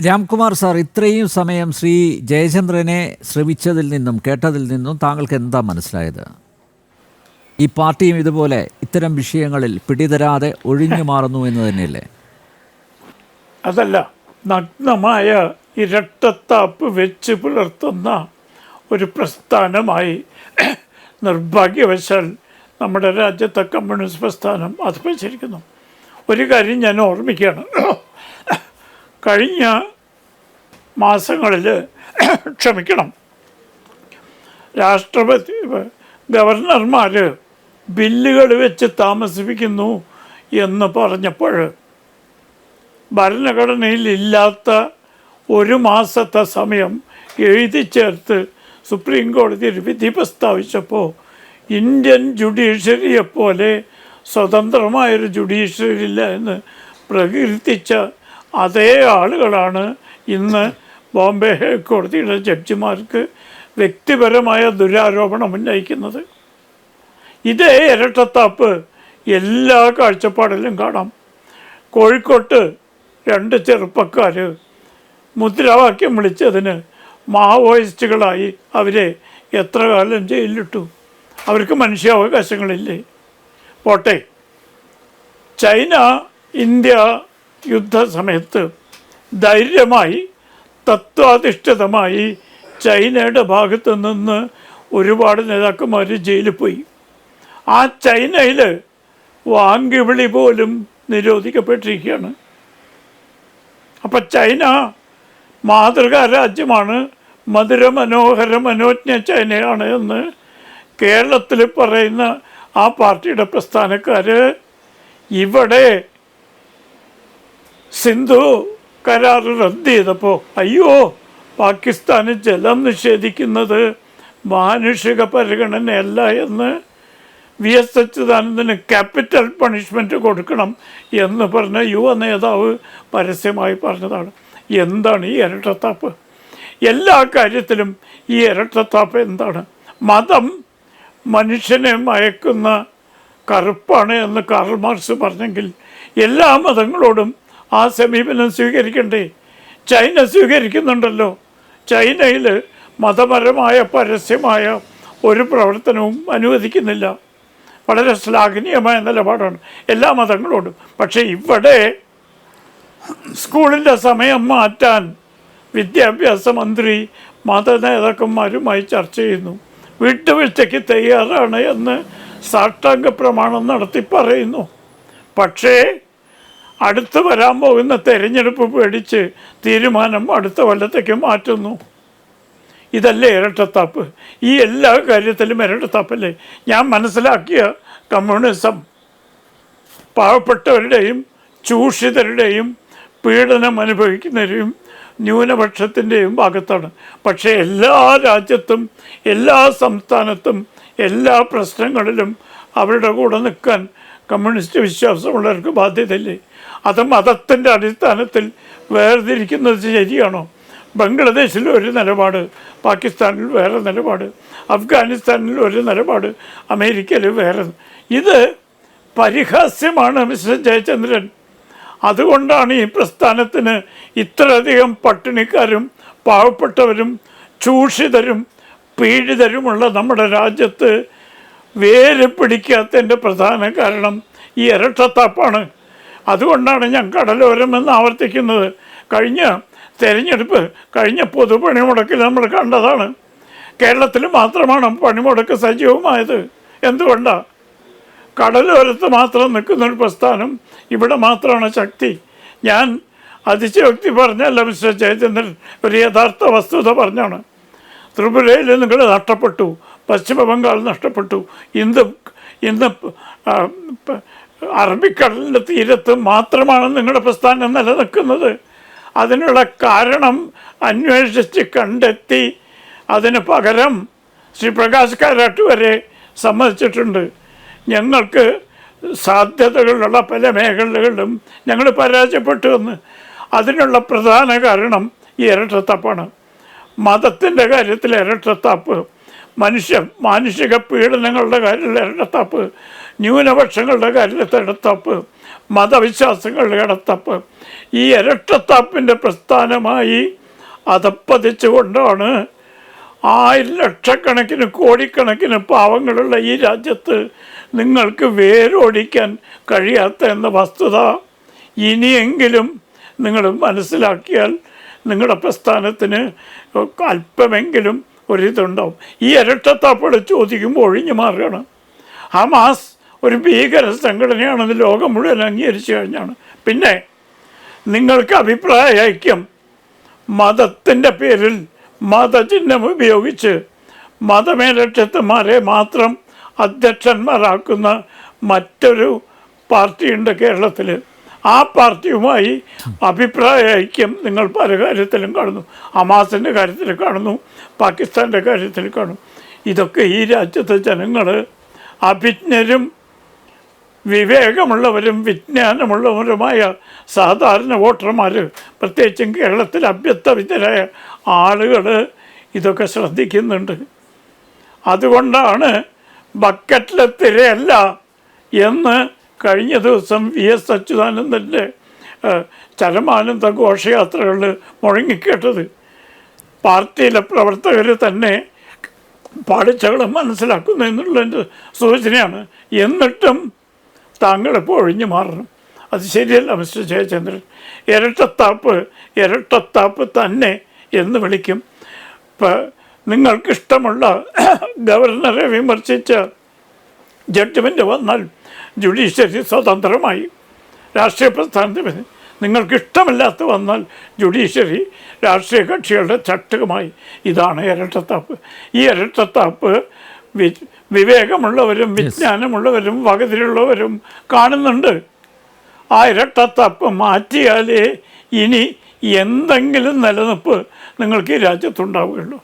Ramkumar sir, ഇത്രയും സമയം ശ്രീ ജയചന്ദ്രനെ ശ്രമിച്ചതിൽ നിന്നും കേട്ടതിൽ നിന്നും താങ്കൾക്ക് എന്താ മനസ്സിലായത്? ഈ പാർട്ടിയും ഇതുപോലെ ഇത്തരം വിഷയങ്ങളിൽ പിടിതരാതെ ഒഴിഞ്ഞു മാറുന്നു എന്ന് തന്നെയല്ലേ? അതല്ല, നഗ്നമായ ഇരട്ടത്താപ്പ് വെച്ച് പുലർത്തുന്ന ഒരു പ്രസ്ഥാനമായി നിർഭാഗ്യവശാൽ നമ്മുടെ രാജ്യത്തെ കമ്മ്യൂണിസ്റ്റ് പ്രസ്ഥാനം അധപ്പതിച്ചിരിക്കുന്നു. ഒരു കാര്യം ഞാൻ ഓർമ്മിക്കുകയാണ്. കഴിഞ്ഞ മാസങ്ങളിൽ രാഷ്ട്രപതി ഗവർണർമാർ ബില്ലുകൾ വെച്ച് താമസിപ്പിക്കുന്നു എന്ന് പറഞ്ഞപ്പോൾ ഭരണഘടനയിൽ ഇല്ലാത്ത ഒരു മാസത്തെ സമയം എഴുതി ചേർത്ത് സുപ്രീം കോടതി ഒരു വിധി പ്രസ്താവിച്ചപ്പോൾ ഇന്ത്യൻ ജുഡീഷ്യറിയെപ്പോലെ സ്വതന്ത്രമായൊരു ജുഡീഷ്യറി ഇല്ല എന്ന് പ്രകീർത്തിച്ച അതേ ആളുകളാണ് ഇന്ന് ബോംബെ ഹൈക്കോടതിയുടെ ജഡ്ജിമാർക്ക് വ്യക്തിപരമായ ദുരാരോപണം ഉന്നയിക്കുന്നത്. ഇതേ ഇരട്ടത്താപ്പ് എല്ലാ കാഴ്ചപ്പാടിലും കാണാം. കോഴിക്കോട്ട് 2 ചെറുപ്പക്കാർ മുദ്രാവാക്യം വിളിച്ചതിന് മാവോയിസ്റ്റുകളായി അവരെ എത്ര കാലം ജയിലിലിട്ടു? അവർക്ക് മനുഷ്യാവകാശങ്ങളില്ലേ? പോട്ടെ, ചൈന ഇന്ത്യ യുദ്ധ സമയത്ത് ധൈര്യമായി തത്വാധിഷ്ഠിതമായി ചൈനയുടെ ഭാഗത്തു നിന്ന് ഒരുപാട് നേതാക്കന്മാർ ജയിലിൽ പോയി. ആ ചൈനയിൽ വാങ്ങിവിളി പോലും നിരോധിക്കപ്പെട്ടിരിക്കുകയാണ്. അപ്പം ചൈന മാതൃകാ രാജ്യമാണ്, മധുര മനോഹര മനോജ്ഞ ചൈനയാണ് എന്ന് കേരളത്തിൽ പറയുന്ന ആ പാർട്ടിയുടെ പ്രസ്ഥാനക്കാർ ഇവിടെ സിന്ധു കരാർ റദ്ദ് ചെയ്തപ്പോൾ അയ്യോ, പാകിസ്ഥാന് ജലം നിഷേധിക്കുന്നത് മാനുഷിക പരിഗണനയല്ല എന്ന് VS അച്യുതാനന്ദന് ക്യാപിറ്റൽ പണിഷ്മെൻറ്റ് കൊടുക്കണം എന്ന് പറഞ്ഞ യുവ നേതാവ് പരസ്യമായി പറഞ്ഞതാണ്. എന്താണ് ഈ ഇരട്ടത്താപ്പ്? എല്ലാ കാര്യത്തിലും ഈ ഇരട്ടത്താപ്പ് എന്താണ്? മതം മനുഷ്യനെ മയക്കുന്ന കറുപ്പാണ് എന്ന് കാർൽ മാർക്സ് പറഞ്ഞെങ്കിൽ എല്ലാ മതങ്ങളോടും ആ സമീപനം സ്വീകരിക്കണ്ടേ? ചൈന സ്വീകരിക്കുന്നുണ്ടല്ലോ. ചൈനയിൽ മതപരമായ പരസ്യമായ ഒരു പ്രവർത്തനവും അനുവദിക്കുന്നില്ല. വളരെ ശ്ലാഘനീയമായ നിലപാടാണ് എല്ലാ മതങ്ങളോടും. പക്ഷേ ഇവിടെ സ്കൂളിൻ്റെ സമയം മാറ്റാൻ വിദ്യാഭ്യാസ മന്ത്രി മത നേതാക്കന്മാരുമായി ചർച്ച ചെയ്യുന്നു. വിട്ടുവീഴ്ചയ്ക്ക് തയ്യാറാണ് എന്ന് സാഷ്ടാംഗ പ്രമാണം നടത്തി പറയുന്നു. പക്ഷേ അടുത്ത് വരാൻ പോകുന്ന തെരഞ്ഞെടുപ്പ് പേടിച്ച് തീരുമാനം അടുത്ത കൊല്ലത്തേക്ക് മാറ്റുന്നു. ഇതല്ലേ ഇരട്ടത്താപ്പ്? ഈ എല്ലാ കാര്യത്തിലും ഇരട്ടത്താപ്പല്ലേ? ഞാൻ മനസ്സിലാക്കിയ കമ്മ്യൂണിസം പാവപ്പെട്ടവരുടെയും ചൂഷിതരുടെയും പീഡനം അനുഭവിക്കുന്നവരെയും ന്യൂനപക്ഷത്തിൻ്റെയും ഭാഗത്താണ്. പക്ഷേ എല്ലാ രാജ്യത്തും എല്ലാ സംസ്ഥാനത്തും എല്ലാ പ്രശ്നങ്ങളിലും അവരുടെ കൂടെ നിൽക്കാൻ കമ്മ്യൂണിസ്റ്റ് വിശ്വാസമുള്ളവർക്ക് ബാധ്യതയില്ലേ? അത് മതത്തിൻ്റെ അടിസ്ഥാനത്തിൽ വേർതിരിക്കുന്നത് ശരിയാണോ? ബംഗ്ലാദേശിൽ ഒരു നിലപാട്, പാകിസ്ഥാനിൽ വേറെ നിലപാട്, അഫ്ഗാനിസ്ഥാനിൽ ഒരു നിലപാട്, അമേരിക്കയിൽ വേറെ. ഇത് പരിഹാസ്യമാണ് മിസ്റ്റർ ജയചന്ദ്രൻ. അതുകൊണ്ടാണ് ഈ പ്രസ്ഥാനത്തിന് ഇത്രയധികം പട്ടിണിക്കാരും പാവപ്പെട്ടവരും ചൂഷിതരും പീഡിതരുമുള്ള നമ്മുടെ രാജ്യത്ത് വേര് പിടിക്കാത്തതിൻ്റെ പ്രധാന കാരണം ഈ ഇരട്ടത്താപ്പാണ്. അതുകൊണ്ടാണ് ഞാൻ കടലോരമെന്ന് ആവർത്തിക്കുന്നത്. കഴിഞ്ഞ തെരഞ്ഞെടുപ്പ്, കഴിഞ്ഞ പൊതുപണിമുടക്കിൽ നമ്മൾ കണ്ടതാണ്. കേരളത്തിൽ മാത്രമാണ് പണിമുടക്ക് സജീവമായത്. എന്തുകൊണ്ടാണ്? കടലോരത്ത് മാത്രം നിൽക്കുന്നൊരു പ്രസ്ഥാനം ഇവിടെ മാത്രമാണ് ശക്തി. ഞാൻ അതിശയോക്തി പറഞ്ഞല്ല മിസ്റ്റർ ജയചന്ദ്രൻ, ഒരു യഥാർത്ഥ വസ്തുത പറഞ്ഞാണ്. ത്രിപുരയിൽ നിങ്ങൾ നഷ്ടപ്പെട്ടു, പശ്ചിമ ബംഗാൾ നഷ്ടപ്പെട്ടു, ഇന്ന് അറബിക്കടലിൻ്റെ തീരത്ത് മാത്രമാണ് നിങ്ങളുടെ പ്രസ്ഥാനം നിലനിൽക്കുന്നത്. അതിനുള്ള കാരണം അന്വേഷിച്ച് കണ്ടെത്തി അതിന് പകരം ശ്രീ പ്രകാശ് കാരാട്ട് വരെ സമ്മതിച്ചിട്ടുണ്ട്. ഞങ്ങൾക്ക് സാധ്യതകളുള്ള പല മേഖലകളിലും ഞങ്ങൾ പരാജയപ്പെട്ടു എന്ന്. അതിനുള്ള പ്രധാന കാരണം ഈ ഇരട്ടത്താപ്പാണ്. മതത്തിൻ്റെ കാര്യത്തിൽ ഇരട്ടത്താപ്പ്, മാനുഷിക പീഡനങ്ങളുടെ കാര്യത്തിൽ ഇരട്ടത്താപ്പ്, ന്യൂനപക്ഷങ്ങളുടെ കാര്യത്തിൽ ഇടത്തപ്പ്, മതവിശ്വാസങ്ങളുടെ ഇടത്തപ്പ്, ഈ ഇരട്ടത്താപ്പിൻ്റെ പ്രസ്ഥാനമായി അധപ്പതിച്ചുകൊണ്ടാണ് ലക്ഷക്കണക്കിന് കോടിക്കണക്കിന് പാവങ്ങളുള്ള ഈ രാജ്യത്ത് നിങ്ങൾക്ക് വേരോടിക്കാൻ കഴിയാത്ത എന്ന വസ്തുത ഇനിയെങ്കിലും നിങ്ങൾ മനസ്സിലാക്കിയാൽ നിങ്ങളുടെ പ്രസ്ഥാനത്തിന് അല്പമെങ്കിലും ഒരിതുണ്ടാവും. ഈ ഇരട്ടത്താപ്പുകൾ ചോദിക്കുമ്പോൾ ഒഴിഞ്ഞു മാറുകയാണ്. ഹമാസ് ഒരു ഭീകര സംഘടനയാണെന്ന് ലോകം മുഴുവൻ അംഗീകരിച്ചു കഴിഞ്ഞാണ്. പിന്നെ നിങ്ങൾക്ക് അഭിപ്രായ ഐക്യം മതത്തിൻ്റെ പേരിൽ മതചിഹ്നം ഉപയോഗിച്ച് മതമേലക്ഷത്വന്മാരെ മാത്രം അധ്യക്ഷന്മാരാക്കുന്ന മറ്റൊരു പാർട്ടിയുണ്ട് കേരളത്തിൽ. ആ പാർട്ടിയുമായി അഭിപ്രായ ഐക്യം നിങ്ങൾ പല കാര്യത്തിലും കാണുന്നു. ഹമാസിൻ്റെ കാര്യത്തിൽ കാണുന്നു, പാകിസ്ഥാൻ്റെ കാര്യത്തിൽ കാണുന്നു. ഇതൊക്കെ ഈ രാജ്യത്തെ ജനങ്ങൾ അഭിജ്ഞരും വിവേകമുള്ളവരും വിജ്ഞാനമുള്ളവരുമായ സാധാരണ വോട്ടർമാർ, പ്രത്യേകിച്ചും കേരളത്തിൽ അഭ്യസ്തവിദ്യരായ ആളുകൾ ഇതൊക്കെ ശ്രദ്ധിക്കുന്നുണ്ട്. അതുകൊണ്ടാണ് ബക്കറ്റിലെ തിരയല്ല എന്ന് കഴിഞ്ഞ ദിവസം VS അച്യുതാനന്ദൻ്റെ ചരമാനന്ദ ഘോഷയാത്രകളിൽ മുഴങ്ങിക്കേട്ടത്. പാർട്ടിയിലെ പ്രവർത്തകർ തന്നെ പാളിച്ചകൾ മനസ്സിലാക്കുന്നു എന്നുള്ളതിൻ്റെ സൂചനയാണ്. എന്നിട്ടും താങ്കളിപ്പോൾ ഒഴിഞ്ഞു മാറണം. അത് ശരിയല്ല മിസ്റ്റർ ജയചന്ദ്രൻ. ഇരട്ടത്താപ്പ് തന്നെ എന്ന് വിളിക്കും. ഇപ്പം നിങ്ങൾക്കിഷ്ടമുള്ള ഗവർണറെ വിമർശിച്ച ജഡ്ജ്മെൻ്റ് വന്നാൽ ജുഡീഷ്യറി സ്വതന്ത്രമായി രാഷ്ട്രീയ പ്രസ്ഥാനത്തിന്, നിങ്ങൾക്കിഷ്ടമില്ലാത്ത വന്നാൽ ജുഡീഷ്യറി രാഷ്ട്രീയ കക്ഷികളുടെ ചട്ടുകമായി. ഇതാണ് ഇരട്ടത്താപ്പ്. ഈ ഇരട്ടത്താപ്പ് വിവേകമുള്ളവരും വിജ്ഞാനമുള്ളവരും വകതിലുള്ളവരും കാണുന്നുണ്ട്. ആ ഇരട്ടത്താപ്പ് മാറ്റിയാലേ ഇനി എന്തെങ്കിലും നിലനിൽപ്പ് നിങ്ങൾക്ക് ഈ രാജ്യത്തുണ്ടാവുകയുള്ളൂ.